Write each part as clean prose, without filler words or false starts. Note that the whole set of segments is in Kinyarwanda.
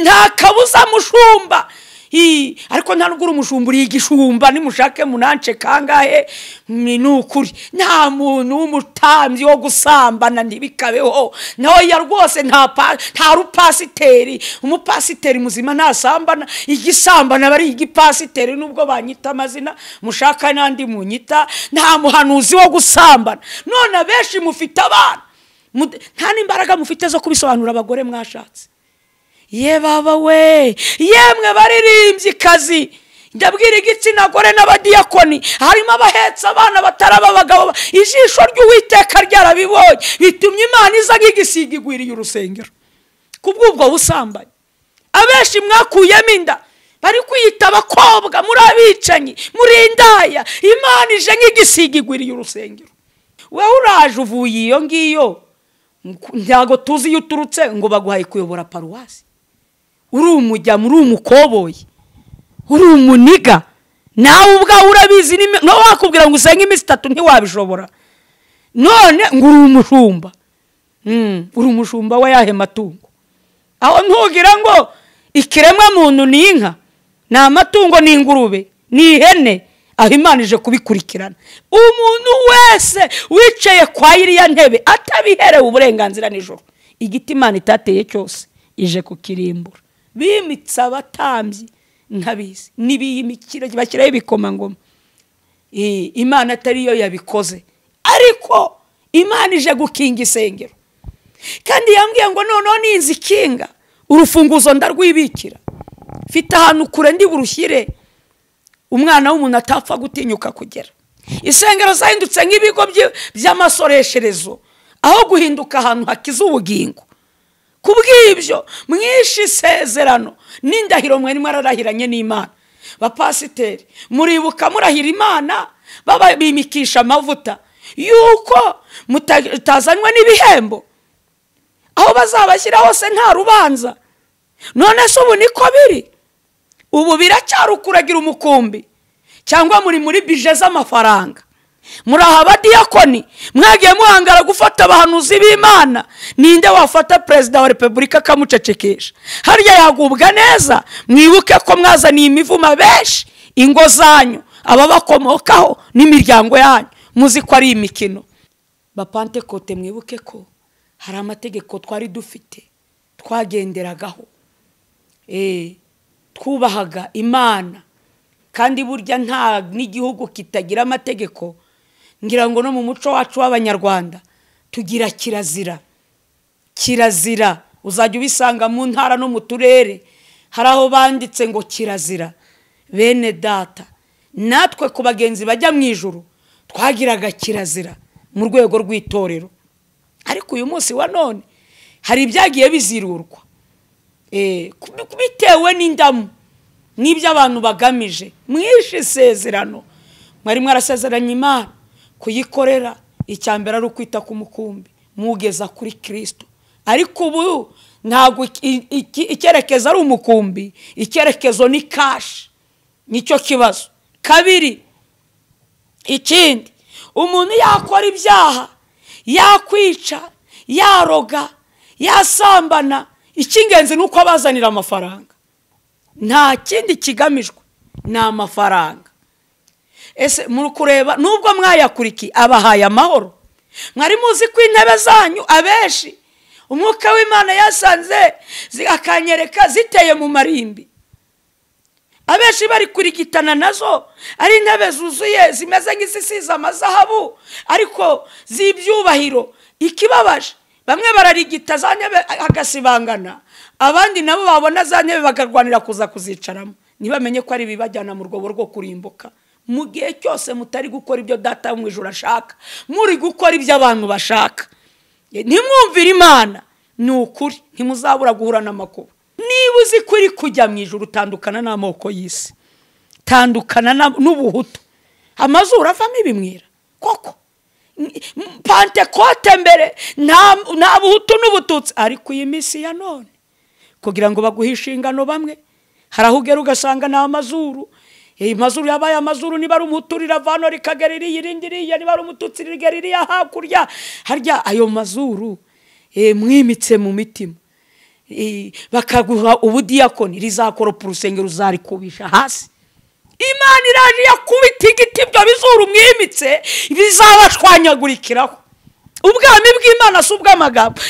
nta kabuza mushumba. Ariko nta nubwo umushumba uri igishumba nimushake munance kangahe ni nukuri nta muntu w'umutambyi wo gusambana ntibikabeho naho ya rwose nta rupasiteri umupasiteri muzima ntasambana igisambana bari igipasiteri nubwo banyita amazina mushaka nandi munyita nta muhanuzi wo gusambana none abenshi mufite abana nta n'imbaraga mufite zo kubisobanura abagore mwashatse. Ye baba we yemwe baririmbyi kazi ndabwira igitsina gore n'abadiyakoni harimo abahetsa abana bataraba abagabo ijisho ry'Uwiteka ryarabibonye bitumye Imana iza nk'igisiga igwiriye urusengero kubw'ubwo busambanyi. Abenshi mwakuyemo inda bari kwiyita abakobwa muri abicanyi muri indaya Imana ije nk'igisiga igwiriye urusengero. Wewe uraje uvuye iyo ngiyo ntago tuzi iyo uturutse ngo baguhaye kuyobora paruwasi. Uri umujya muri umukoboyi uri umuniga nawe ubwawe urabizi no wakubwira ngo usenge iminsi 3 ntiwabishobora none ngo uri umushumba. Uri umushumba wa yahe matungo aho ntugira ngo ikiremwa muntu ni inka na amatungo ni ingurube ni ihene aho Imana ije kubikurikirana. Umuntu wese wicaye kwa iriya ntebe atabiherewe uburenganzira nijoro igiti Imana itateye cyose ije kukirimbura. Bimitsa abatambyi nkabizi nibiyimikira bashyiraho ibikomangoma. Imana atari yo yabikoze ariko Imana ije gukinga isengero kandi yambwiye ngo noneho ninzi kinga urufunguzo ndarwibikira mfite ahantu kure ndi burushyire umwana w'umuntu atapfa gutinyuka kugera. Isengero zahindutse nk'ibigo by'amasoresherezo aho guhinduka ahantu hakiza ubugingo. Kubw'ibyo mwishi isezerano n'indahiro mwari mwararahiranye n'Imana. Bapasiteri muribuka murahira Imana babimikisha amavuta yuko mutazanywa n'ibihembo aho bazabashyira hose nta rubanza. None se ubu niko biri? Ubu biracyarukuragira umukumbi cyangwa muri bije z'amafaranga? Muri abadiyakoni mwagiye muhangara gufata abahanuzi b'Imana ninde wafata president wa Republika kamucecekesha harya yagubwa neza? Mwibuke ko mwazaniye imivuma benshi ingo zanyu ababakomokaho n'imiryango yanyu muzi ko ari imikino. Bapantekote mwibuke ko hari amategeko twari dufite twagenderagaho twubahaga Imana kandi burya nta n'igihugu kitagira amategeko. Ngira ngo no mu muco wacu w'Abanyarwanda tugira kirazira. Kirazira uzajya ubisanga mu ntara no mu turere hari aho banditse ngo kirazira. Bene data natwe ku bagenzi bajya mu ijuru twagiraga kirazira mu rwego rw'itorero ariko uyu munsi wa none hari ibyagiye bizirurwa bitewe n'indamu n'ibyo abantu bagamije. Mwishi isezerano mwari mwarasezeranye Imana kuyikorera icyambere ari ukwita ku mukumbi mugeza kuri Kristo ariko ubu ntago icyerekezo ari umukumbi icyerekezo ni cash nicyo kibazo. Kabiri ikindi umuntu yakora ibyaha yakwica yaroga yasambana ikingenzi nuko abazanira amafaranga nta kindi kigamijwe na amafaranga. Ese muri kureba nubwo mwayakuriki abahaye amahoro mwari muzi ko intebe zanyu abeshi umwuka w'Imana yasanze akanyereka ziteye mu marimbi abeshi bari kurigitana nazo ari intebe zuzuye zimeze nk'izisize amazahabu ariko zibyubahiro. Ikibabaje bamwe bararigita za ntebe agasibangana abandi nabo babona za ntebe bagarwanira kuza kuzicaramo ntibamenye ko ari bibajyana mu rwobo rwo kurimbuka. Mu gihe cyose mutari gukora ibyo data mu ijuru ashaka muri gukora ibyo abantu bashaka ntimwumvire Imana ni ukuri ntimuzabura guhura n'amakuba. Niba uzi kuri kujya mu ijuru tandukana n'amoko y'isi tandukana n'ubuhutu amazuru avamo ibimwira koko. Pantekote mbere nta buhutu n'ubututsi ariko iyi minsi ya none kugira ngo baguhishe ingano bamwe harahugera ugasanga na amazuru mazuru yabaye amazuru niba ari umuturira vano rikagerira yirindiriye niba ari umututsi rigeririya hakurya harya ayo mazuru mwimitse mu mitima bakaguha ubudiyakoni, rizakoropa urusengero uzarikubisha hasi. Imana iraje yakubita igiti, ibyo bizuru mwimitse bizabashwanyagurikiraho. Ubwami bw'Imana si ubw'amagambo.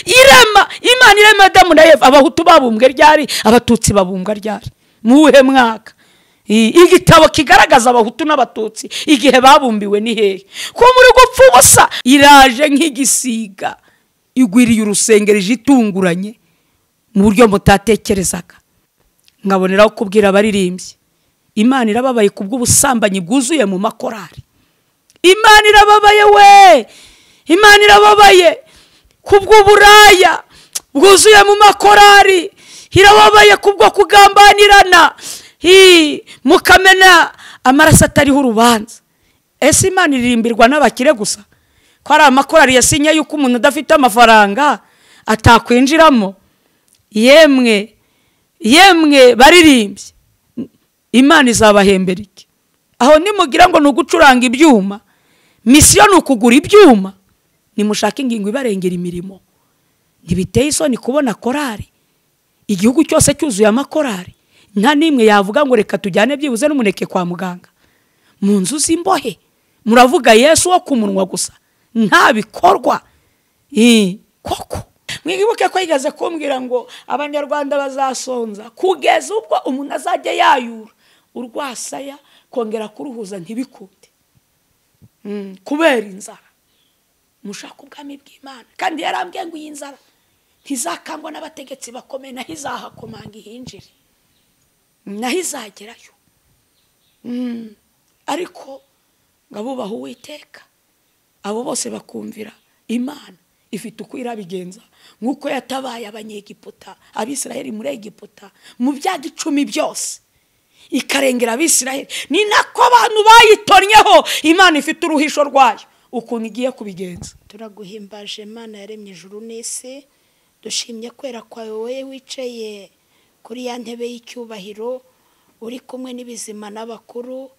Imana irema Adamu na Eva. Abahutu babumbwe ryari? Abatutsi babumbwa ryari? Muhe mwaka? Igitabo kigaragaza abahutu n'abatutsi igihe babumbiwe ni hehe? Ko muri gupfa ubusa. Iraje nk'igisiga igwiriye urusengero itunguranye mu buryo mutatekerezaga. Nkaboneraho kubwira abaririmbyi, Imana irababaye kubw'ubusambanyi bwuzuye mu makorari. Imana irababaye we. Imana irababaye kubw'uburaya bwuzuye mu makorari. Irababaye kubwo kugambanirana, mukamena amaraso atariho urubanza. Ese Imana iririmbirwa n'abakire gusa? Ko ari amakorari yasinye yuko umuntu udafite amafaranga atakwinjiramo? Yemwe baririmbye, Imana izabahembera iki? Aho nimugira ngo nugucuranga ibyuma, misiyo nukugura ibyuma, nimushaka ingingo ibarengera imirimo. Ntibiteye isoni kubona korari igihugu cyose cyuzuye amakorari, nta nimwe yavuga ngo reka tujyane byibuze n'umuneke kwa muganga. Mu nzu z'imbohe muravuga Yesu wo kumunwa gusa, nta bikorwa. Koko mwibuke ko yigeze kumbwira ngo abanyarwanda bazasonza kugeza ubwo umuntu azajya yayura urwasaya kongera kuruhuza ntibikunde, kubera inzara. Mushaka ubwami bw'Imana, kandi yarambwiye ngo iyi nzara ntizakangwa n'abategetsi bakomeye, naho izahakomanga ihinjire, naho izagerayo. Ariko ngabubaha Uwiteka, abo bose bakumvira Imana ifite uko irabigenza, nk'uko yatabaye abanyegiputa, Abisiraheli muri Egiputa mu byago 10 byose ikarengera Abisiraheli. Ni nako abantu bayitonyeho. Imana ifite uruhisho rwayo ukuntu igiye kubigenza. Turaguhimbaje Imana yaremye ijuru n'isi, dushimye kwera kwawe wowe wicaye kuri ya ntebe y'icyubahiro, uri kumwe n'ibizima n'abakuru,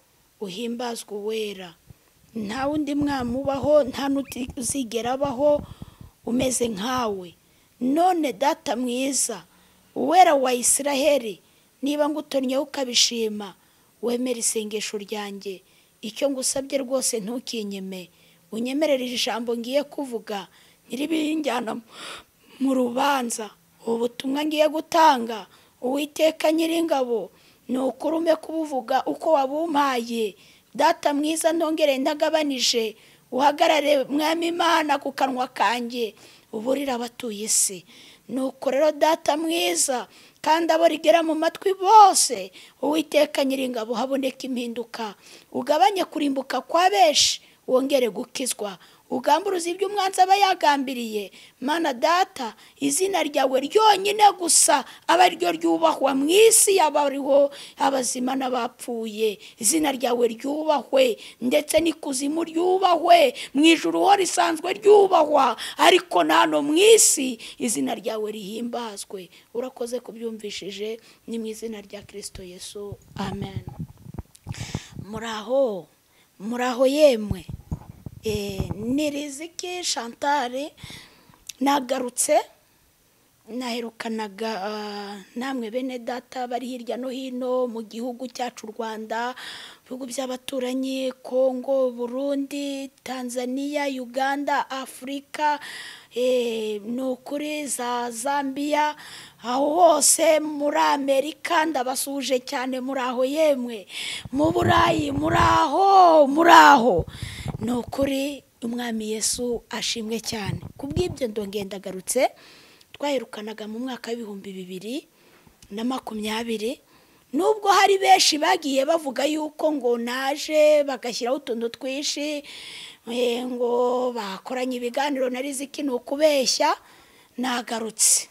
uhimbazwe wera. Nta wundi mwami ubaho, nta n'uzigera abaho umeze nkawe. None Data mwiza, uwera wa Isiraheli, niba ngutonyeho ukabishima, wemera isengesho ryanjye. Icyo ngusabye rwose ntukinyeme, unyemerere ijambo ngiye kuvuga ntiribinjyana mu rubanza. Ubutumwa ngiye gutanga, Uwiteka Nyiringabo, nukurume kubuvuga uko wabumpaye. Data mwiza, ntongere ndagabanije, uhagarare mwami Imana ku kanwa kanjye, uburira abatuye isi. Nuko rero Data mwiza, kandi abo rigera mu matwi bose, Uwiteka Nyiringabo, haboneka impinduka, ugabanye kurimbuka kwa benshi, wongere gukizwa, ugamburuza ibyo umwanzi aba yagambiriye. Mana Data, izina ryawe ryonyine gusa aba ryo ryubahwa mu isi y'abariho abazima n'abapfuye. Izina ryawe ryubahwe, ndetse n'ikuzimu ryubahwe, mu ijuru ho risanzwe ryubahwa, ariko nano mu isi izina ryawe rihimbazwe. Urakoze kubyumvishije, ni mu izina rya Kristo Yesu, amen. Muraho yemwe. Ni Riziki Chantal, nagarutse naherukanaga namwe bene Data bari hirya no hino mu gihugu cyacu Rwanda, bihugu by'abaturanyi, Kongo, Burundi, Tanzania, Uganda, Afrika, nukuri za Zambia, aho hose muri Amerika ndabasuje cyane. Muraho yemwe. Mu Burayi muraho. Nukuri umwami Yesu ashimwe cyane. Kubw'ibyo ndongenda garutse, twaherukanaga mu mwaka w'2020, nubwo hari benshi bagiye bavuga yuko ngo naje bagashyiraho utuntu twishi, ngo bakoranye ibiganiro na Riziki, ni ukubeshya. Nagarutse.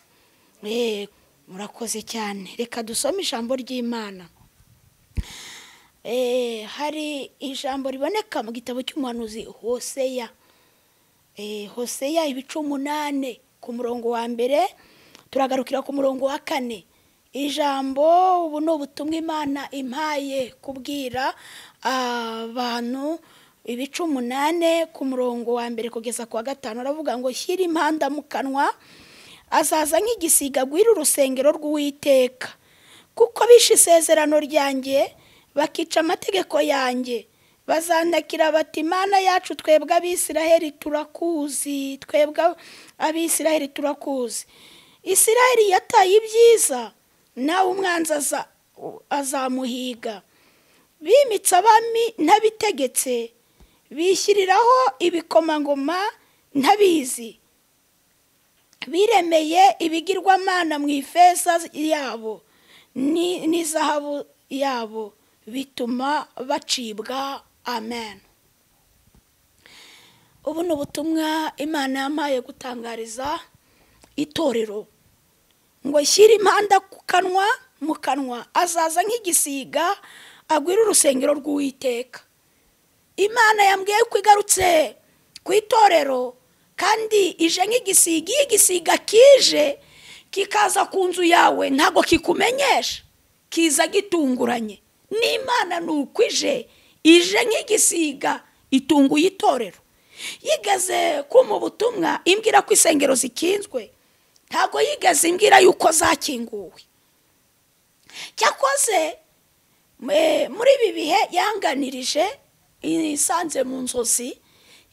Murakoze cyane. Reka dusome ijambo ry'Imana. Hari ijambo riboneka mu gitabo cy'umuhanuzi Hoseya. Hoseya 8 ku murongo wa 1, turagarukira ku murongo wa 4. Ijambo ubu no butumwa Imana impaye kubwira abantu. 8 ku murongo wa 1 kugeza kwa 5 aravuga ngo, shyira impanda mu kanwa azaza nk'igisiga agwira urusengero rw'Uwiteka, kuko bishe isezerano ryanjye bakica amategeko yanjye. Bazandakira bati, Mana yacu, twebwe Abisiraheli turakuzi, twebwe Abisiraheli turakuzi. Isiraheli yataye ibyiza, nawe umwanzi azamuhiga. Bimitse abami ntabitegetse, bishyiriraho ibikomangoma ntabizi. Biremeye ibigirwamana mu ifeza yabo n'izahabu yabo, bituma bacibwa. Amen. Ubu ni ubutumwa Imana yampaye gutangariza itorero, ngo shyira impanda mu kanwa, azaza nk'igisiga agwira urusengero rw'Uwiteka. Imana yambwiye ko igarutse ku itorero, kandi ije nk'igisiga. Iyo igisiga kije kikaza ku nzu yawe ntabwo kikumenyesha, kiza gitunguranye. N'Imana nuko ije nk'igisiga itunguye itorero. Yigeze mu butumwa imbwira ko isengero zikinzwe, ntabwo yigeze imbwira yuko zakinguwe. Cyakoze muri ibi bihe yanganirije, isanze mu nzozi,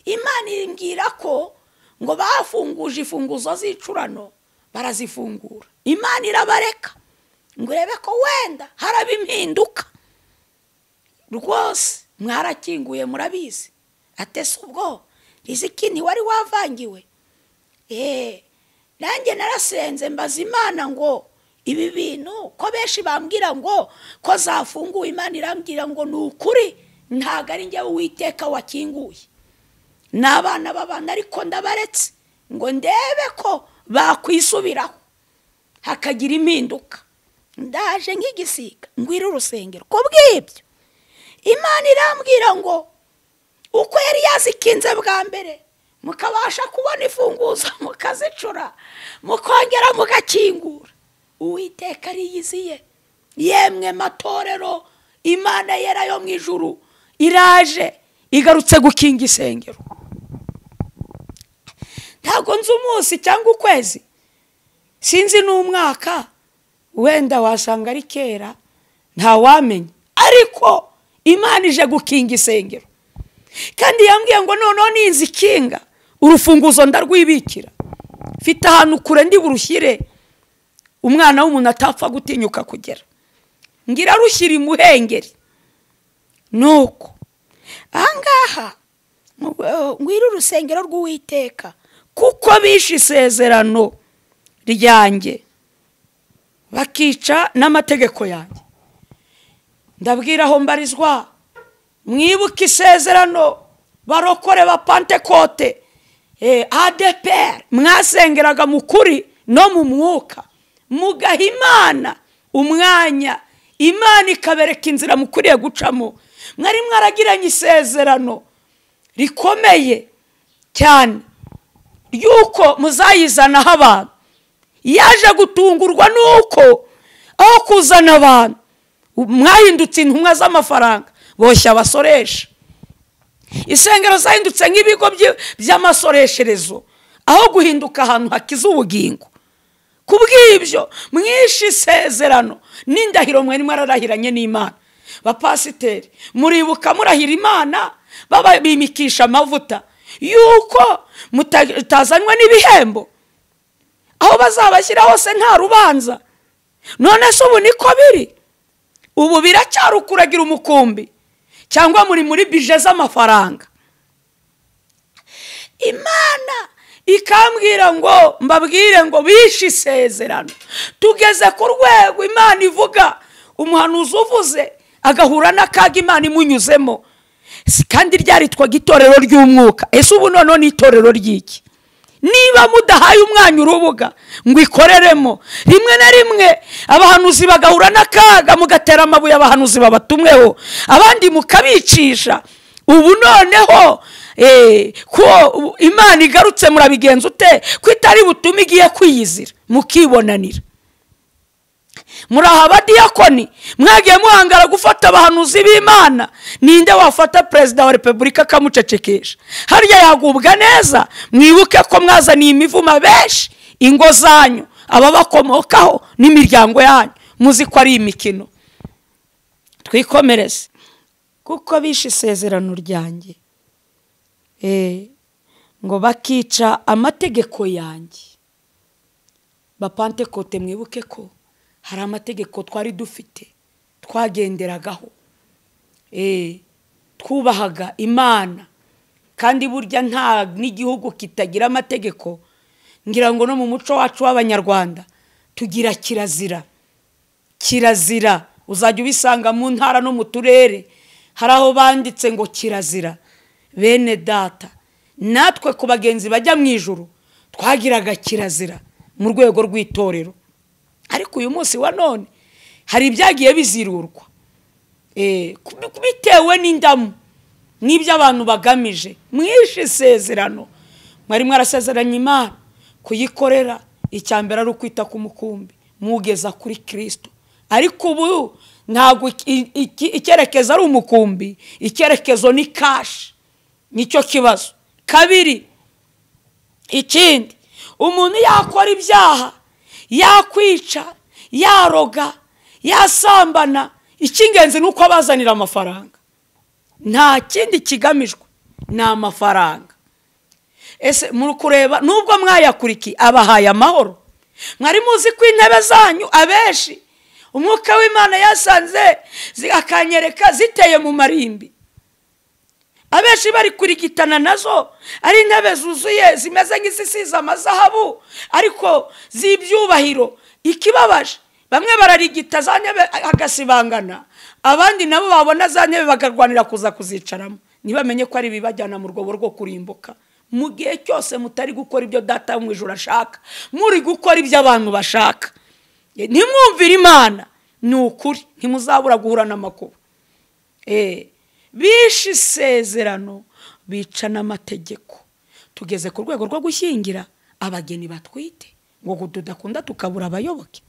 Imana imbwira ko ngo bafunguje imfunguzo z'icurano, barazifungura. Imana irabareka ngo urebe ko wenda haraba impinduka. Rwose mwarakinguye murabizi. Atese ubwo riziki ntiwari wavangiwe. Nanjye narasenze mbaza Imana ngo ibi bintu ko benshi bambwira ngo ko zafunguwe, Imana irambwira ngo ni ukuri, ntabwo ari njye Uwiteka wakinguye, n'abana b'abantu ariko ndabaretse ngo ndebe ko bakwisubiraho hakagira impinduka. Ndaje nk'igisiga ngwira urusengero. Kubw'ibyo Imana irambwira ngo uko yari yazikinze bwa mbere, mukabasha kubona imfunguzo mukazicura, mukongera mugakingura, Uwiteka ariyiziye. Yemwe matorero, Imana yera yo mu ijuru iraje igarutse gukinga isengero. Ntabwo nzi umunsi cyangwa ukwezi, sinzi n'umwaka, wenda wasanga ari kera, ntawamenya, ariko Imana ije gukinga isengero. Kandi yambwiye ngo noneho ninzikinga urufunguzo ndarwibikira, mfite ahantu kure ndi burushyire umwana w'umuntu atapfa gutinyuka kugera, ngira rushyira imuhengeri. Nuko ahangaha ngwira urusengero rw'Uwiteka, kuko bishe isezerano ryanjye bakica n'amategeko yanjye. Ndabwira aho mbarizwa, mwibuke isezerano barokore ba Pentekote, ADPR, mwasengeraga mu kuri no mu mwuka, mugaha Imana umwanya, Imana ikabereka inzira mukuriye gucamo. Mwari mwaragiranye isezerano rikomeye cyane yuko muzayizanaho abantu. Yaje gutungurwa nuko aho kuzana abantu mwahindutse intumwa z'amafaranga boshya abasoresha. Isengero zahindutse nk'ibigo by'amasoresherezo aho guhinduka ahantu hakiza ubugingo. Kubw'ibyo mwishe isezerano n'indahiro mwari mwararahiranye n'Imana. Bapasiteri, muribuka murahira Imana babimikisha amavuta yuko mutazanywa n'ibihembo, aho bazabashyira hose nta rubanza. None se ubu niko biri? Ubu biracyari ukuragira umukumbi cyangwa muri bije z'amafaranga? Imana ikambwira ngo mbabwire ngo bishe isezerano. Tugeze ku rwego Imana ivuga, umuhanuzi uvuze agahura n'akaga Imana imunyuzemo, kandi ryaritwaga itorero ry'umwuka. Ese ubu noneho ni itorero ry'iki? Niba mudahaye umwanya urubuga ngo ikoreremo, rimwe na rimwe abahanuzi bagahura n'akaga, mugatera amabuye abahanuzi babatumweho, abandi mukabicisha. Ubu noneho ko Imana igarutse murabigenza ute? Ko itari butume igiye kwiyizira mukibonanira. Muri abadiyakoni mwagiye muhangara gufata abahanuzi b'Imana. Ninde wafata perezida wa repubulika akamucecekesha? Harya yagubwa neza? Mwibuke ko mwazaniye imivuma benshi ingo zanyu, ababakomokaho n'imiryango yanyu, muzi ko ari imikino. Twikomereze. Kuko bishe isezerano ryanjye, ngo bakica amategeko yanjye. Bapantekote mwibuke ko hari amategeko twari dufite twagenderagaho, twubahaga Imana, kandi burya nta n'igihugu kitagira amategeko. Ngira ngo no mu muco wacu w'Abanyarwanda tugira kirazira. Kirazira uzajya ubisanga mu ntara no mu turere, hari aho banditse ngo kirazira. Bene data, natwe ku bagenzi bajya mu ijuru twagiraga kirazira mu rwego rw'itorero, ariko uyu munsi wa none hari ibyagiye bizirurwa bitewe n'indamu n'ibyo abantu bagamije. Mwishe isezerano, mwari mwarasezeranye Imana kuyikorera, icyambere ari ukwita ku mukumbi mugeza kuri Kristo. Ariko ubu ntabwo icyerekezo ari umukumbi, icyerekezo ni kashi. Nicyo kibazo. Kabiri, ikindi, umuntu yakora ibyaha, yakwica, yaroga, yasambana, icy'ingenzi ni uko abazanira amafaranga. Nta kindi kigamijwe, ni amafaranga. Ese muri kureba nubwo mwayakurikiye abahaye amahoro? Mwari muzi ko intebe zanyu abenshi umwuka w'Imana yasanze akanyereka ziteye mu marimbi? Abenshi bari kurigitana nazo ari intebe zuzuye zimeze nk'izisize amazahabu ariko z'ibyubahiro. Ikibabaje, bamwe bararigita za ntebe agasibangana, abandi nabo babona za ntebe bakarwanira kuza kuzicaramo, ntibamenye ko ari bibajyana mu rwobo rwo kurimbuka. Mu gihe cyose mutari gukora ibyo Data wo mu ijuru ashaka, muri gukora ibyo abantu bashaka, ntimwumvire Imana, ni ukuri ntimuzabura guhura n'amakuba. Bishe isezerano, bica n'amategeko. Tugeze ku rwego rwo gushyingira abageni batwite ngo tudakunda tukabura abayoboke.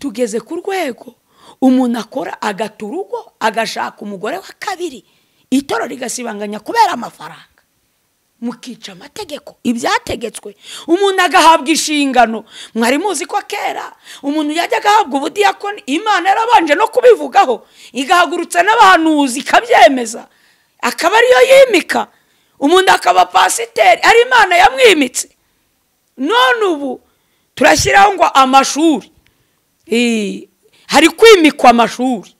Tugeze ku rwego umuntu akora agata urugo agashaka umugore wa kabiri, itoro rigasibanganya kubera amafaranga. Mukica amategeko, ibyategetswe. Umuntu agahabwa inshingano. Mwari muzi ko kera umuntu yajya agahabwa ubudiyakoni, Imana yarabanje no kubivugaho, igahagurutsa n'abahanuzi ikabyemeza, akaba ariyo yimika. Umuntu akaba pasiteri, ari Imana yamwimitse. None ubu turashyiraho ngo amashuri, hari kwimikwa amashuri.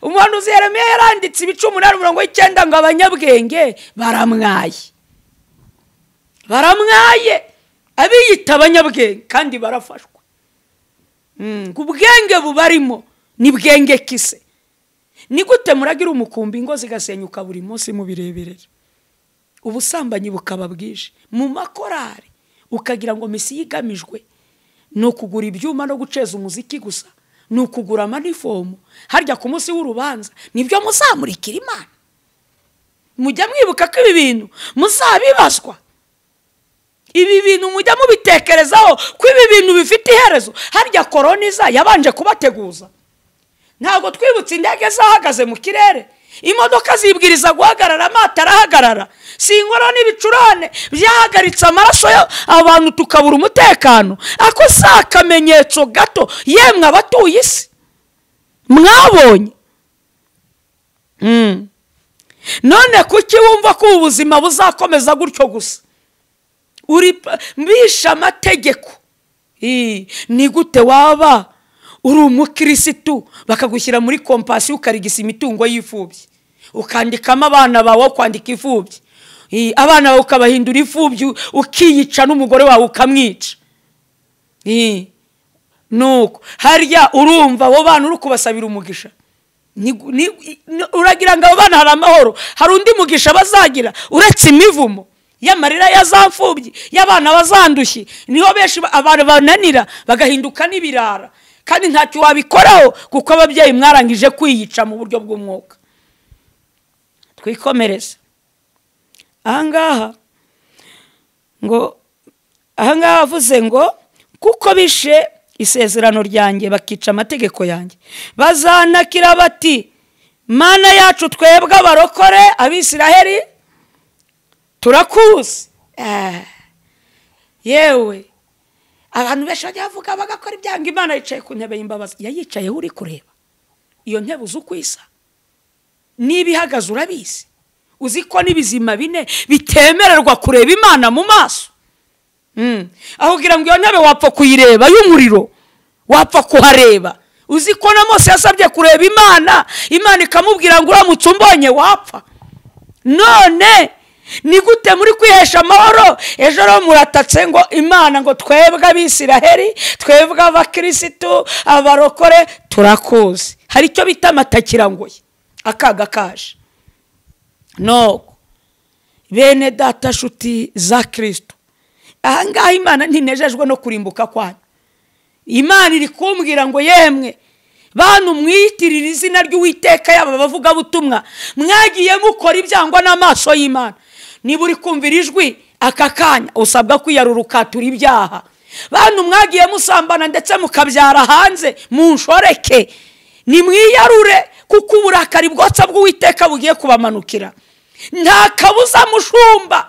Umuhanuzi Yeremiya yaranditse ibice 8:9 ngo abanyabwenge baramwaye abiyita abanyabwenge kandi barafashwa. Ubwenge bubarimo ni bwenge kise. Ni gute muragira umukumbi ngo zigasenyuka buri munsi mu bireberera? Ubusambanyi bukaba bwije mu makorari, ukagira ngo misi yigamijwe no kugura ibyuma no guceza umuziki gusa, ni ukugura amanifomu. Harya ku munsi w'urubanza nibyo muzamurikira Imana? Mujya mwibuka ko ibi bintu muzabibazwa? Ibi bintu mujya mubitekerezaho ko ibi bintu bifite iherezo? Harya koroniza yabanje kubateguza? Ntabwo twibutse indege zahagaze mu kirere, imodoka zibwiriza guhagarara, amatara ahagarara, singoro n'ibicurane byahagaritse amaraso abantu tukabura umutekano. Ako si akamenyetso gato yemwe abatuye isi mwabonye? None kuki wumva ko ubuzima buzakomeza gutyo gusa? Bisha amategeko. Ni gute waba uri umukirisitu bakagushyira muri kompasiyo ukarigisa imitungo y'imfubyi, ukandikamo abana bawe kwandika imfubyi, abana bawe ukabahindura imfubyi, ukiyica n'umugore wawe ukamwica? Nuko harya urumva abo bana uri kubasabira umugisha? Uragira ngo abo bana hari amahoro? Hari undi mugisha bazagira uretse imivumo y'amarira ya za mfubyi y'abana bazandushye? Niho benshi abantu bananira bagahinduka n'ibirara, kandi ntacyo wabikoraho kuko ababyeyi mwarangije kwiyica mu buryo bw'umwuka. Twikomereze. Ahangaha avuze ngo kuko bishe isezerano ryanjye bakica amategeko yanjye, bazanakira bati Mana yacu twebwe abarokore Abisiraheli turakuzi. Yewe abantu benshi bajya bavuga bagakora ibyanga, Imana yicaye ku ntebe y'imbabazi. Yayicayeho uri kureba iyo ntebe uzi uko isa, niba ihagaze urabizi, uzi ko n'ibizima bine bitemererwa kureba Imana mu maso. Aho kugira ngo iyo ntebe wapfa kuyireba y'umuriro, wapfa kuhareba. Uzi ko na Mose yasabye kureba Imana, Imana ikamubwira ngo uramutse umbonye wapfa. None ni gute muri kwihesha amahoro ejo rero muratatse ngo Imana ngo twebwe Abisiraheli, twebwe abakirisitu, abarokore turakuzi? Hari icyo bita amatakirangoye, akaga kaje. No, bene data shuti za Kristo, ahangaha Imana ntinejejwe no kurimbuka kwanyu. Imana iri kumbwira ngo yemwe bantu mwiyitirira izina ry'Uwiteka, yaba bavuga butumwa mwagiye mukora ibyangwa n'amaso y'Imana. Niba uri kumvira ijwi aka kanya usabwa kwiyarurukatura ibyaha. Bantu mwagiye musambana ndetse mukabyara hanze mu nshoreke, ni mwiyarure kuko uburakari bwotsa bw'Uwiteka bugiye kubamanukira. Nta kabuza mushumba,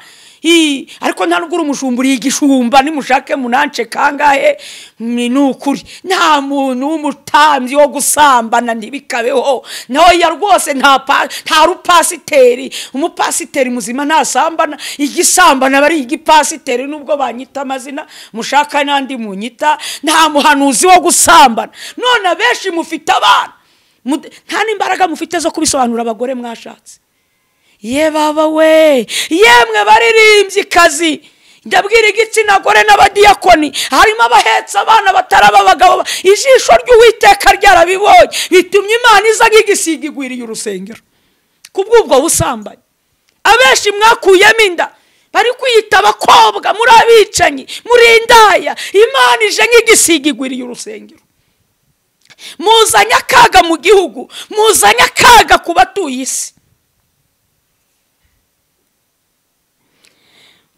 ariko nta n'ugura umushumba uri igishumba, nimushake munance kangahe ni ukuri. Nta muntu w'umutambyi wo gusambana ntibikabeho. Noya rwose nta rupasiteri, umupasiteri muzima ntasambana. Igisambana bari igipasiteri, nubwo banyita amazina mushaka n'andi munyita. Nta muhanuzi wo gusambana. None abenshi mufite abana, nta n'imbaraga mufite zo kubisobanura abagore mwashatse. Ye baba we, yemwe baririmbyi kazi, ndabwira igitsina gore n'abadiyakoni, harimo abahetse abana bataraba abagabo. Ijisho ry'Uwiteka ryarabibonye, bitumye Imana iza nk'igisiga igwiriye urusengero kubw'ubwo busambanyi. Abenshi mwakuyemo inda bari kwiyita abakobwa, muri abicanyi, muri indaya. Imana ije nk'igisiga igwiriye urusengero. Muzanye akaga mu gihugu, muzanye akaga ku batuye isi.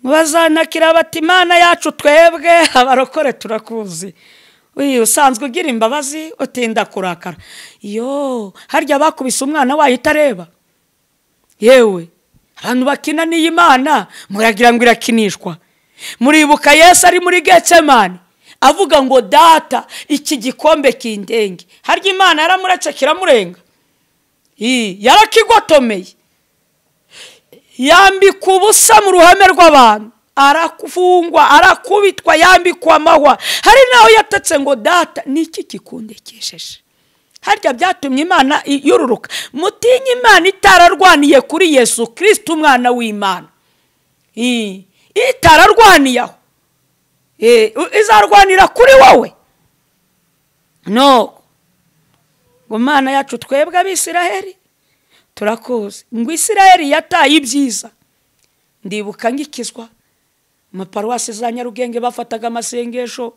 Bazanakira bati Imana yacu twebwe abarokore turakuzi. Usanzwe ugira imbabazi utinda kurakara. Harya bakubise umwana wayo itareba. Yewe abantu bakina n'iyi Imana muragira ngo irakinishwa. Muribuka Yesu ari muri Getsemani avuga ngo data iki gikombe kindenge. Harya Imana yaramuretse kiramurenga? Yarakigotomeye, yambikwa ubusa mu ruhame rw'abantu, arakufungwa, arakubitwa, yambikwa amahwa. Hari naho yatatse ngo data niki kikundekesheje. Harya byatumye Imana yururuka. Mutinye Imana itararwaniye kuri Yesu Kristo umwana w'Imana. Itararwaniyeho, izarwanira kuri wowe? No, ngo Imana yacu twebwe Abisiraheli turakuzi. Ngo Isiraheli yataye ibyiza. Ndibuka ngikizwa amaparuwasi za Nyarugenge bafataga amasengesho,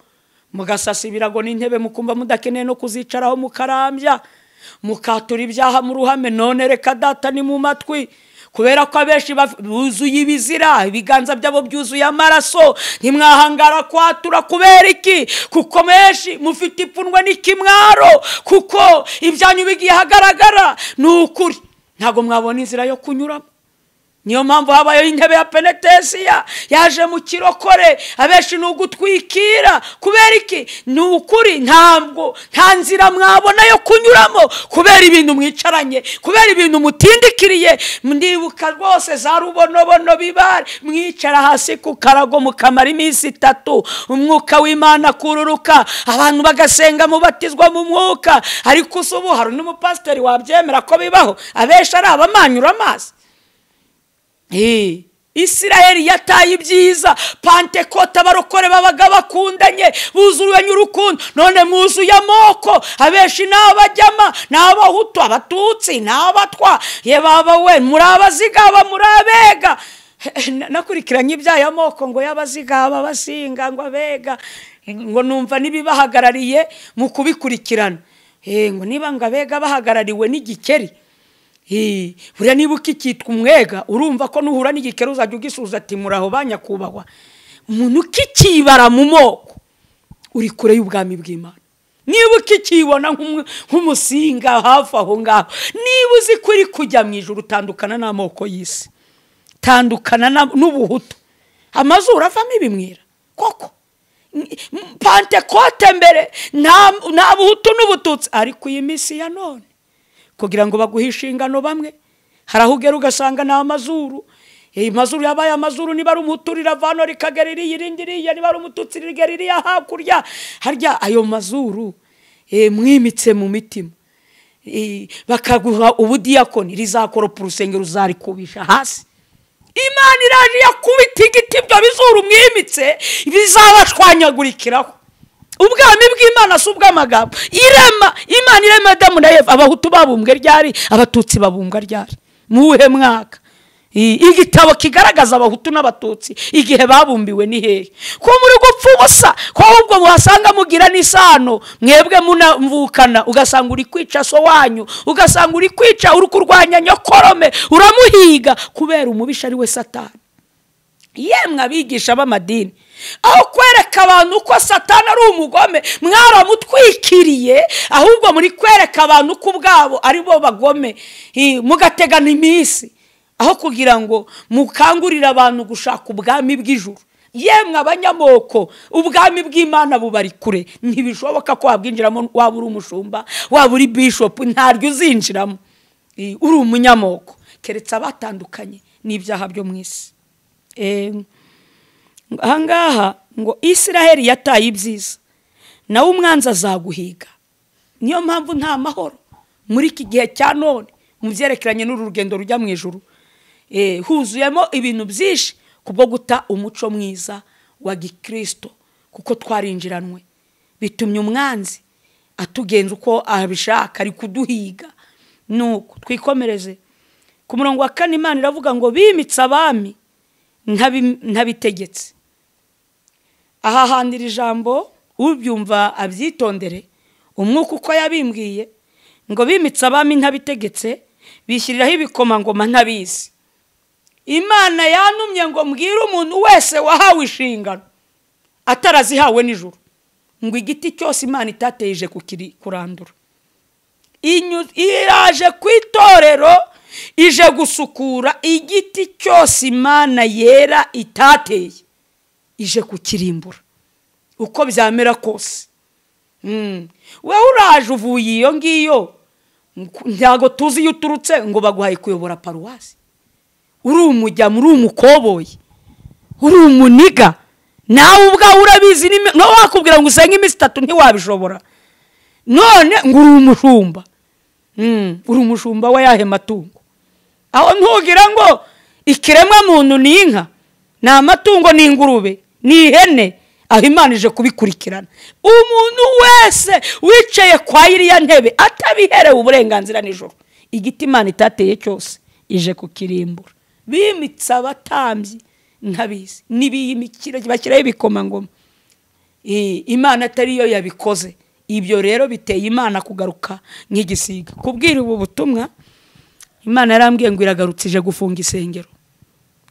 mugasasa ibirago n'intebe mukumva mudakeneye no kuzicaraho, mukarambya, mukatura ibyaha mu ruhame. None reka data ni mu matwi, kubera ko abenshi buzuye ibizira, ibiganza byabo byuzuye amaraso. Ntimwahangara kwatura kubera iki? Kuko menshi mufite ipfunwe n'ikimwaro, kuko ibyanyu bigiye hagaragara. Ni ukuri ntago mwabona inzira yo kunyuramo. Niyo mpamvu habayeho intebe ya penetesiya yaje mu kirokore. Abenshi ni ugutwikira. Kubera iki? Ni ukuri nta nzira mwabona yo kunyuramo, kubera ibintu mwicaranye, kubera ibintu mutindikiriye. Ndibuka rwose za rubonobono bibare, mwicara hasi ku karago mukamara iminsi 3, umwuka w'Imana kururuka, abantu bagasenga mubatizwa mu mwuka. Ariko ubu hari n'umupasiteri wabyemera ko bibaho? Abenshi ari abamanyura amazi. Isiraheli yataye ibyiza. Pantekote abarokore babaga bakundanye, buzuranye urukundo. None mwuzuye amoko, abenshi n'abajyama, n'abahutu, abatutsi, n'abatwa. Ye baba we, muri abazigaba, muri abega. Nakurikiranye iby'aya moko ngo y'abazigaba, abasinga, ngo abega, ngo numva nibibahagarariye mu kubikurikirana. Ngo niba ngo abega bahagarariwe n'igikeri. Buriya niba ukikitwa umwega, urumva ko nuhura n'igikeri uzajya ugisubiza ati muraho banyakubahwa. Umuntu ukikibara mu moko uri kure y'ubwami bw'Imana. Niba ukikibona nk'umusinga hafi aho ngaho, niba uzi ko uri kujya mu ijuru, tandukana n'amoko y'isi, tandukana n'ubuhutu. Amazuru avamo ibimwira koko. Pantekote mbere nta buhutu n'ubututsi, ariko iyi minsi ya none kugira ngo baguhe inshingano bamwe, hari aho ugera ugasanga ni amazuru. Amazuru yabaye amazuru, niba ari umuhutu riravano rikagera iriya irindi iriya, niba ari umututsi rigera iriya hakurya. Harya ayo mazuru mwimitse mu mitima, bakaguha ubudiyakoni, rizakoropa urusengero uzarikubisha hasi. Imana iraje yakubita igiti, ibyo bizuru mwimitse bizabashwanyagurikiraho. Ubwami bw'Imana si ubw'amagambo. Imana irema Adamu na Eva, abahutu babumbwe ryari, abatutsi babumbwa ryari, muhe mwaka? Igitabo kigaragaza abahutu n'abatutsi igihe babumbiwe ni hehe? Ko muri gupfa ubusa, ko ahubwo muhasanga mugira n'isano, mwebwe munamvukana, ugasanga uri kwica so wanyu, ugasanga uri kwica, uri kurwanya nyokorome, uramuhiga kubera umubisha ari we Satani. Yemwe abigisha b'amadini, aho kwereka abantu ko Satani ari umugome, mwaramutwikiriye, ahubwo muri kwereka abantu ko ubwabo ari bo bagome, mugategana iminsi, aho kugira ngo mukangurire abantu gushaka ubwami bw'ijuru. Yemwe abanyamoko, ubwami bw'Imana bubari kure, ntibishoboka ko wabwinjiramo. Waba uri umushumba, waba uri bishop, ntaryo uzinjiramo uri umunyamoko, keretse abatandukanye n'ibyaha byo mu isi. Ahangaha ngo Isiraheli yataye ibyiza, nawe umwanzi azaguhiga. Niyo mpamvu nta mahoro muri iki gihe cya none mu byerekeranye n'urugendo rujya mu ijuru. Huzuyemo ibintu byinshi kubwo guta umuco mwiza wa Gikristo, kuko twarinjiranwe, bitumye umwanzi atugenza uko abishaka, ari kuduhiga. Nuko twikomereze ku murongo wa 4. Imana iravuga ngo bimitse abami ntabitegetse. Aha handira ijambo ubyumva abyitondere, umwuka uko yabimbwiye ngo bimitse abami ntabitegetse, bishyiriraho ibikomangoma ntabizi. Imana yanumye ngo mbwire umuntu wese wahawe inshingano atarazihawe n'ijuru, ngo igiti cyose Imana itateje kurandura. Iraje ku itorero, ije gusukura igiti cyose Imana yera itateye, ije kukirimbura uko byamera kose. Wewe uraje uvuye iyo ngiyo, ntago tuzi iyo uturutse ngo baguhaye kuyobora paruwasi. Uri umujya muri umukoboyi, uri umuniga, nawe ubwawe urabizi. No wakubwira ngo usenge iminsi 3 ntiwabishobora. None ngo uri umushumba, uri umushumba wa yahe matungo? Aho ntugira ngo ikiremwa muntu ni inka, ni amatungo, ni ingurube, ni ihene, aho Imana ije kubikurikirana. Umuntu wese wicaye kwa iriya ntebe atabiherewe uburenganzira n'ijoro, igiti Imana itateye cyose ije kukirimbura. Bimitse abatambyi ntabizi, nibiyimikira bashyiraho ibikomangoma. Imana atari yo yabikoze. Ibyo rero biteye Imana kugaruka nk'igisiga. Kubwira ubu butumwa, Imana yarambwiye ngo iragarutse ije gufunga isengero.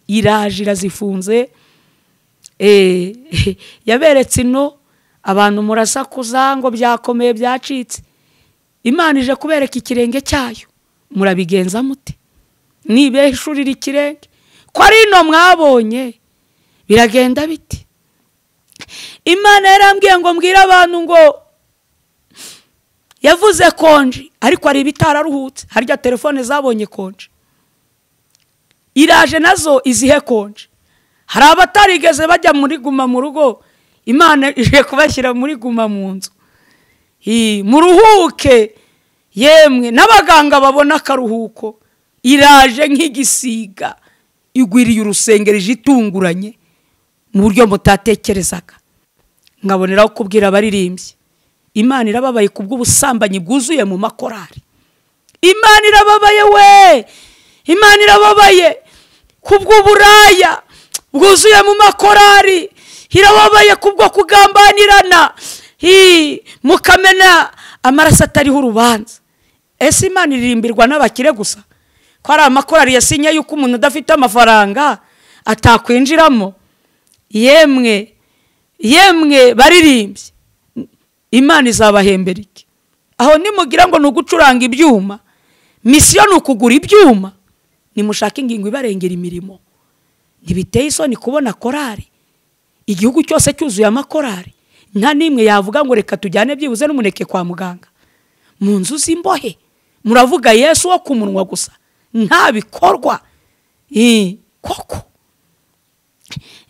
Iraje irazifunze. Yaberetse ino abantu murasakuza ngo byakomeye byacitse. Imana ije kubereka ikirenge cyayo, murabigenza mute? Nibeshurira ikirenge ko ari no mwabonye biragenda biti? Imana yarambwiye ngo mbwira abantu ngo yavuze konje, ariko ari bitararuhutse. Harya telefone zabonye konje, iraje nazo izihe konje. Hari abatarigeze bajya muri guma mu rugo, Imana ije kubashyira muri guma mu nzu. Muruhuke yemwe, n'abaganga babona akaruhuko. Iraje nk'igisiga, igwiriye urusengero, ije itunguranye mu buryo mutatekerezaga. Nkaboneraho kubwira abaririmbyi, Imana irababaye kubw'ubusambanyi bwuzuye mu makorari. Imana irababaye we, Imana irababaye kubw'uburaya bwuzuye mu makorari. Irababaye kubwo kugambanirana, mukamena amaraso atariho urubanza. Ese Imana iririmbirwa n'abakire gusa? Ko ari amakorari yasinye yuko umuntu udafite amafaranga atakwinjiramo? Yemwe baririmbye, Imana izabahembera iki? Aho nimugira ngo nugucuranga ibyuma, misiyo nukugura ibyuma, nimushaka ingingo ibarengera imirimo. Ntibiteye isoni kubona korari igihugu cyose cyuzuye amakorari, nta nimwe yavuga ngo reka tujyane byibuze n'umuneke kwa muganga. Mu nzu z'imbohe muravuga Yesu wo ku munwa gusa, nta bikorwa. Koko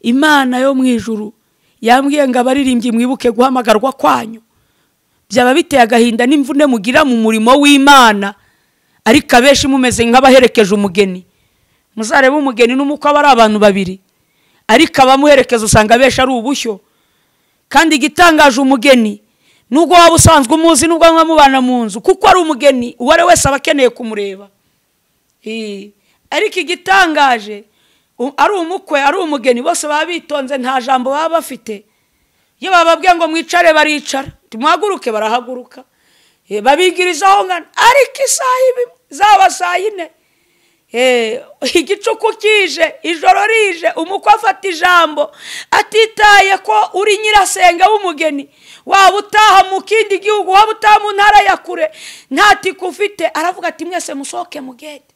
Imana yo mu ijuru yambwiye ngo abaririmbyi mwibuke guhamagarwa kwanyu. Byaba biteye agahinda n'imvune mugira mu murimo w'Imana, ariko abenshi mumeze nk'abaherekeje umugeni. Muzarebe umugeni n'umukwe aba ari abantu babiri, ariko abamuherekeza usanga abenshi ari ubushyo. Kandi igitangaje umugeni nubwo waba usanzwe umuzi nubwo mwamubana mu nzu, kuko ari umugeni uwo ari wese aba akeneye kumureba. Ariko igitangaje ari umukwe ari umugeni bose baba bitonze, nta jambo baba bafite. Iyo bababwiye ngo mwicare baricara, muhaguruke barahaguruka, babigirizaho ngana. Ariko isaha ibi zaba saa 4, igicuku kije, ijoro rije, umukwe afata ijambo atitaye ko uri nyirasenge w'umugeni, waba utaha mu kindi gihugu, waba utaha mu ntara ya kure, ntati kufite, aravuga ati mwese musohoke mugende.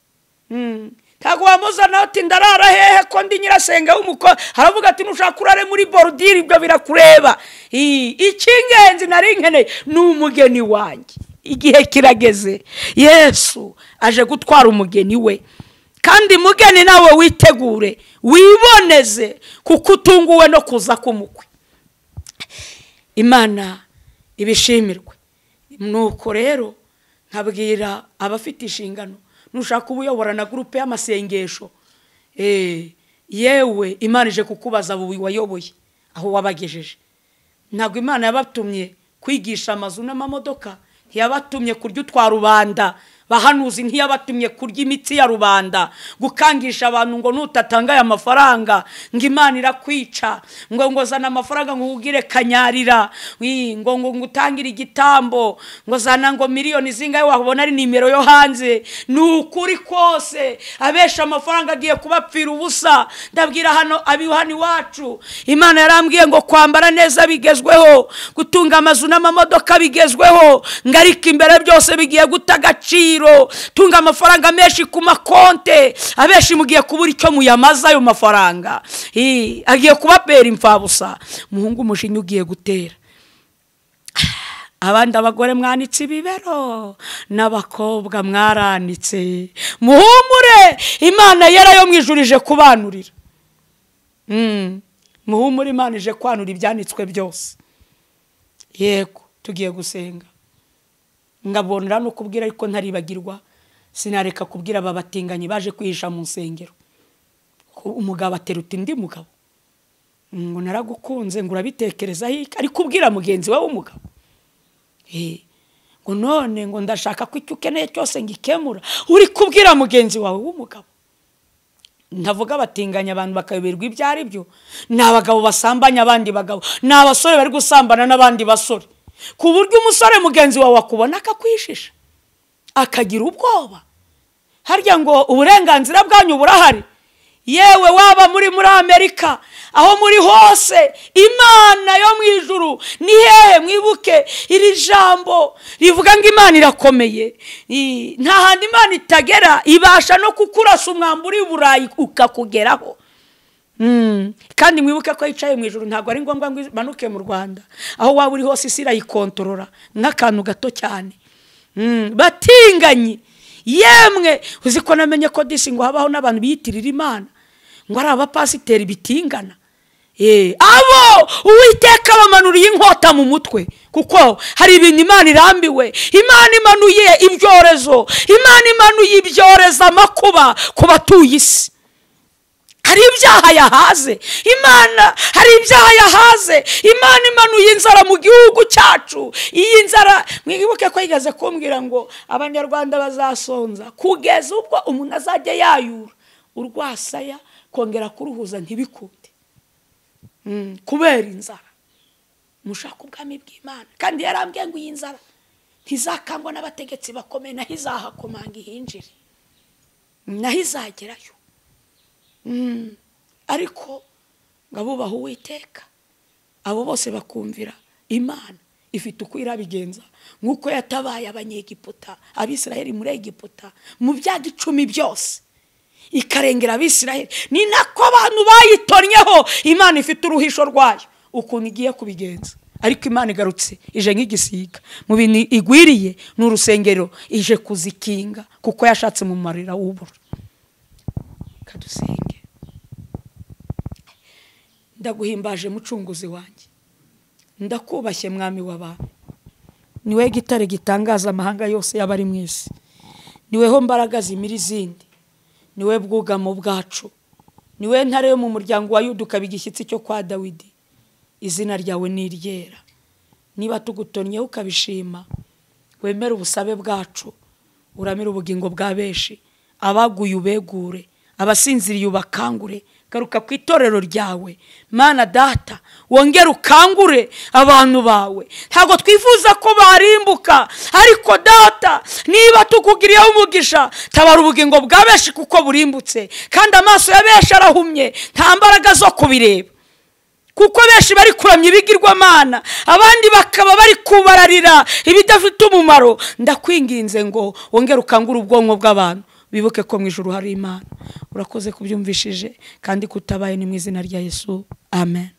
Ntago wamuzana ati ndarara hehe ko ndi nyirasenge w'umukwe, aravuga ati nushaka urare muri borudire, ibyo birakureba. Ikingenzi nari nkeneye ni umugeni wanjye. Igihe kirageze, Yesu aje gutwara umugeni we. Kandi mugeni nawe witegure, wiboneze, kuko utunguwe no kuza k'umukwe. Imana ibishimirwe. Nuko rero nkabwira abafite inshingano, nushaka ubuyobora na groupe y'amasengesho, yewe Imana ije kukubaza abo wayoboye aho wabagejeje. Ntabwo Imana yabatumye kwigisha amazu n'amamodoka, ntiyabatumye kurya utwa rubanda. Bahanuzi ntiyabatumye kurya imitsi ya rubanda, gukangisha abantu ngo nutatanga aya mafaranga ngo Imana irakwica, ngo zana amafaranga ngo ugire kanyarira, ngo ngutangire igitambo, ngo zana ngo miliyoni zingahe wabona ari nimero yo hanze. Nukuri kose abesha amafaranga agiye kubapfira ubusa. Ndabwira hano abihani wacu, Imana yarambwiye ngo kwambara neza bigezweho, gutunga amazu n'amamodoka bigezweho, ngarika imbere byose bigiye gutagacira. Tunga amafaranga menshi ku makonte, abenshi mugiye kubura icyo muyamaza ayo mafaranga, agiye kubapera imfabusa. Muhungu umushinyi ugiye gutera. Abandi abagore mwanitse ibibero, n'abakobwa mwaranitse, muhumure, Imana yera yo mwijurije kubanurira. Muhumure, Imana ije kwanura ibyanitswe byose. Yego tugiye gusenga. Ngabonera no kubwira ariko ntaribagirwa, sinareka kubwira ababatinganye baje kwihisha mu nsengero. Umugabo ateruta indi mugabo, ngo naragukunze, ngo urabitekereza hiki, ari kubwira mugenzi wawe w'umugabo. Ngo none ngo ndashaka ko icyo ukeneye cyose ngikemura, uri kubwira mugenzi wawe w'umugabo. Ndavuga batinganya abantu bakayoberwa ibyo ari byo. N'abagabo basambanya abandi bagabo, n'abasore bari gusambana n'abandi basore, ku buryo umusore mugenzi wawe akubona akakwishisha akagira ubwoba. Harya ngo uburenganzira bwanyu burahari. Yewe waba muri Amerika, aho muri hose, Imana yo mu ijuru ni hehe. Mwibuke iri jambo rivuga ngo Imana irakomeye, nta handi Imana itagera, ibasha no kukurasa umwamburi w'Uburayi ukakugeraho. Kandi mwibuke ko yicaye mu ijuru, ntabwo ari ngombwa ngo imanuke mu Rwanda. Aho waba uri hose isi irayikontorora n'akantu gato cyane. Batinganyi, yemwe uzi ko namenye ko disi ngo habaho n'abantu biyitirira Imana ngo ari abapasiteri bitingana. Abo Uwiteka bamanuriye inkota mu mutwe, kuko hari ibintu Imana irambiwe. Imana imanuye ibyorezo, Imana imanuye ibyoreza amakuba ku batuye isi. Hari ibyaha yahaze Imana, hari ibyaha yahaze Imana. Imanuye inzara mu gihugu cyacu. Iyi nzara mwibuke ko yigaze kumbwira ngo abanyarwanda bazasonza kugeza ubwo umuntu azajya yayura urwasaya kongera kuruhuza ntibikude, kubera inzara. Mushaka ubwami bw'Imana. Kandi yarambwiye ngo iyi nzara ntizakangwa n'abategetsi bakomeye, naho izahakomanga ihinjire, naho izagerayo. Ariko ngabubaho Uwiteka, abo bose bakumvira Imana ifite uko irabigenza, nkuko yatabaye abanyegiputa, Abisirayeli muri Egiputa mu byago 10 byose. ikarengera abisirayeli. Ni nako abantu bayitonyeho. Imana ifite uruhisho rwayo ukuntu igiye kubigenza, ariko Imana igarutse ije nk'igisiga mu bintu igwiriye n'urusengero, ije kuzikinga kuko yashatse mu marira w'ubura. Kadusenge. Ndaguhimbaje mucunguzi wanjye, ndakubashye mwami w'abantu. Niwe gitare gitangaza amahanga yose y'abari mu isi, niweho mbaraga zimira izindi, niwe bwugamo bwacu, niwe ntare yo mu muryango wa Yuda ukaba igishyitsi cyo kwa Dawidi. Izina ryawe ni iryera. Niba tugutonyeho ukabishima, wemere ubusabe bwacu, uramire ubugingo bwa benshi, abaguye ubegure, abasinziriye ubakangure. Garuka ku itorero ryawe Mana Data, wongere ukangure abantu bawe. Ntabwo twifuza ko barimbuka, ariko Data niba tukugiriyeho umugisha, tabara ubugingo bwa benshi kuko burimbutse, kandi amaso ya benshi arahumye, nta mbaraga zo kubireba, kuko benshi bari kuramya ibigirwamana, abandi bakaba bari kubararira ibidafite umumaro. Ndakwinginze ngo wongere ukangure ubwonko bw'abantu, bibuke ko mu ijuru hari Imana. Urakoze kubyumvishije kandi kutabaye, ni mu izina rya Yesu, amen.